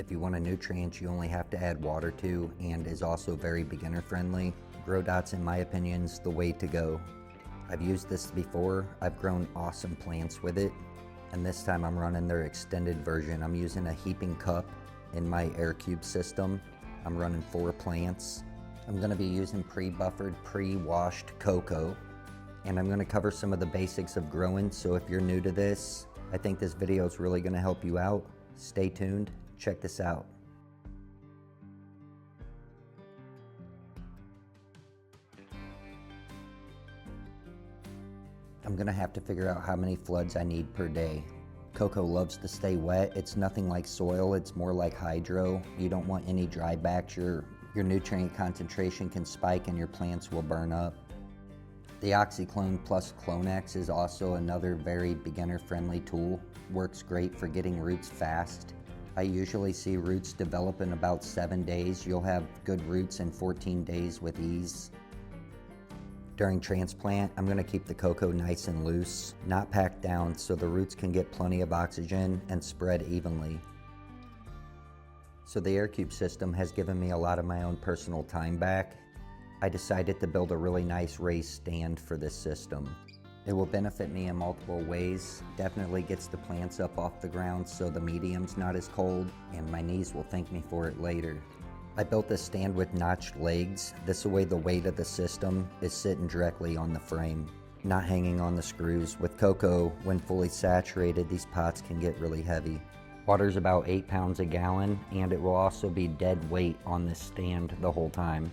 if you want a nutrient you only have to add water to, and is also very beginner friendly. Grow dots, in my opinion, is the way to go. I've used this before. I've grown awesome plants with it, and this time I'm running their extended version. I'm using a heaping cup in my AirCube system. I'm running 4 plants. I'm going to be using pre-buffered, pre-washed coco, and I'm going to cover some of the basics of growing. So if you're new to this, I think this video is really going to help you out. Stay tuned. Check this out. I'm gonna have to figure out how many floods I need per day. Coco loves to stay wet. It's nothing like soil, it's more like hydro. You don't want any drybacks. Your nutrient concentration can spike and your plants will burn up. The Oxyclone plus Clonex is also another very beginner friendly tool. Works great for getting roots fast. I usually see roots develop in about 7 days. You'll have good roots in 14 days with ease. During transplant, I'm going to keep the coco nice and loose, not packed down, so the roots can get plenty of oxygen and spread evenly. So the AirCube system has given me a lot of my own personal time back. I decided to build a really nice raised stand for this system. It will benefit me in multiple ways. Definitely gets the plants up off the ground so the medium's not as cold, and my knees will thank me for it later. I built this stand with notched legs. This way the weight of the system is sitting directly on the frame, not hanging on the screws. With coco, when fully saturated, these pots can get really heavy. Water's about 8 pounds a gallon, and it will also be dead weight on this stand the whole time.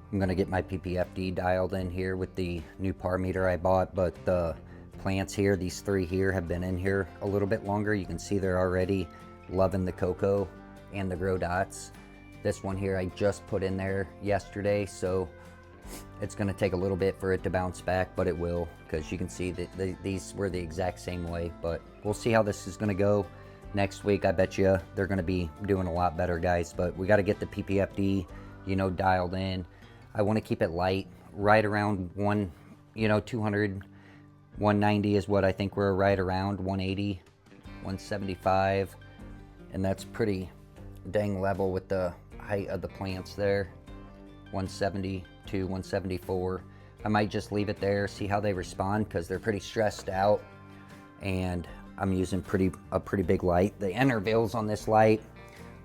I'm gonna get my PPFD dialed in here with the new par meter I bought, but the plants here, these 3 here, have been in here a little bit longer. You can see they're already loving the coco and the grow dots. This one here I just put in there yesterday, so it's gonna take a little bit for it to bounce back, but it will, because you can see that these were the exact same way. But we'll see how this is gonna go. Next week, I bet you they're gonna be doing a lot better, guys, but we gotta get the PPFD, dialed in. I want to keep it light, right around 200, 190 is what I think we're right around, 180, 175, and that's pretty dang level with the height of the plants there. 172, 174. I might just leave it there, see how they respond, because they're pretty stressed out, and I'm using a pretty big light. The intervals on this light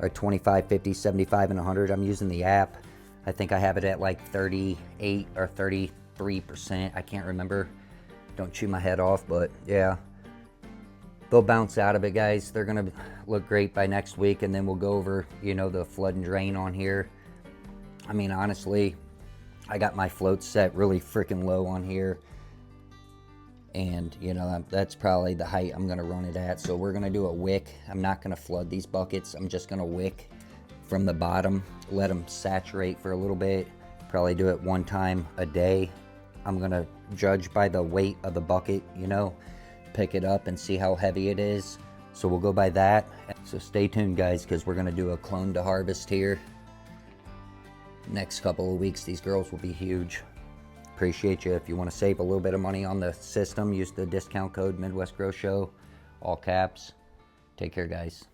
are 25, 50, 75, and 100. I'm using the app. I think I have it at like 38 or 33%. I can't remember. Don't chew my head off, but yeah. They'll bounce out of it, guys. They're gonna look great by next week, and then we'll go over, the flood and drain on here. I mean, honestly, I got my float set really freaking low on here. And, that's probably the height I'm gonna run it at. So we're gonna do a wick. I'm not gonna flood these buckets. I'm just gonna wick from the bottom, let them saturate for a little bit. Probably do it 1 time a day. I'm gonna judge by the weight of the bucket, pick it up and see how heavy it is. So we'll go by that. So stay tuned, guys, because we're gonna do a clone to harvest here. Next couple of weeks, these girls will be huge. Appreciate you. If you want to save a little bit of money on the system, use the discount code Midwest Grow Show, all caps. Take care, guys.